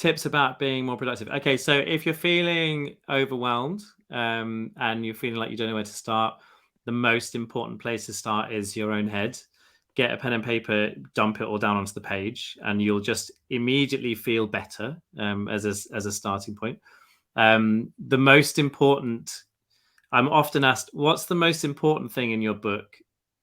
Tips about being more productive. Okay, so if you're feeling overwhelmed and you're feeling like you don't know where to start, the most important place to start is your own head. Get a pen and paper, dump it all down onto the page, and you'll just immediately feel better as a starting point. The most important, I'm often asked, what's the most important thing in your book?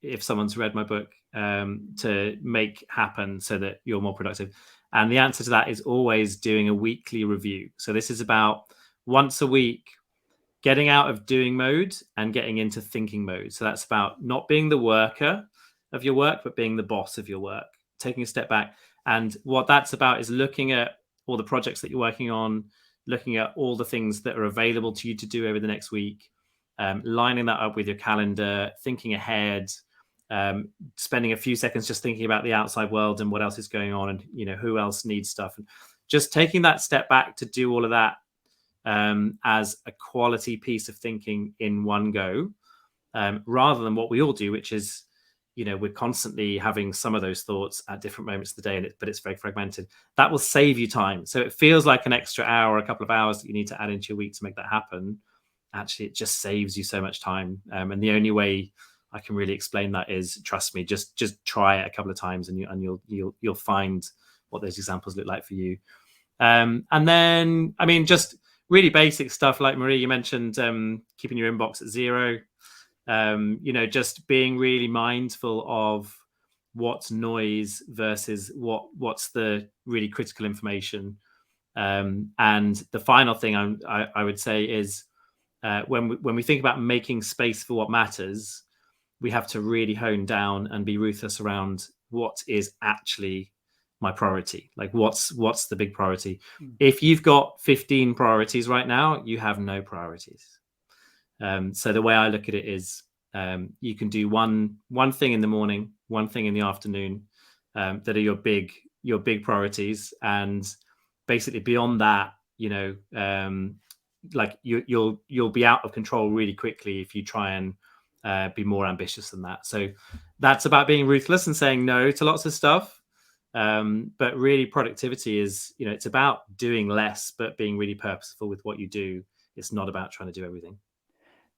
If someone's read my book, to make happen so that you're more productive. And the answer to that is always doing a weekly review. So this is about once a week, getting out of doing mode and getting into thinking mode. So that's about not being the worker of your work, but being the boss of your work, taking a step back. And what that's about is looking at all the projects that you're working on, looking at all the things that are available to you to do over the next week, lining that up with your calendar, thinking ahead, spending a few seconds just thinking about the outside world and what else is going on and who else needs stuff, and just taking that step back to do all of that as a quality piece of thinking in one go, rather than what we all do, which is we're constantly having some of those thoughts at different moments of the day, but it's very fragmented. That will save you time. So it feels like an extra hour, a couple of hours that you need to add into your week to make that happen. Actually, it just saves you so much time, and the only way I can really explain that is, trust me, just try it a couple of times and you'll find what those examples look like for you. And then, I mean, just really basic stuff like Marie, you mentioned keeping your inbox at zero. Just being really mindful of what's noise versus what's the really critical information. And the final thing I would say is when we think about making space for what matters, we have to really hone down and be ruthless around what is actually my priority. Like what's the big priority? If you've got 15 priorities right now, you have no priorities. So the way I look at it is you can do one thing in the morning, one thing in the afternoon that are your big priorities, and basically beyond that, like you'll be out of control really quickly if you try and be more ambitious than that. So that's about being ruthless and saying no to lots of stuff. But really productivity is, it's about doing less, but being really purposeful with what you do. It's not about trying to do everything.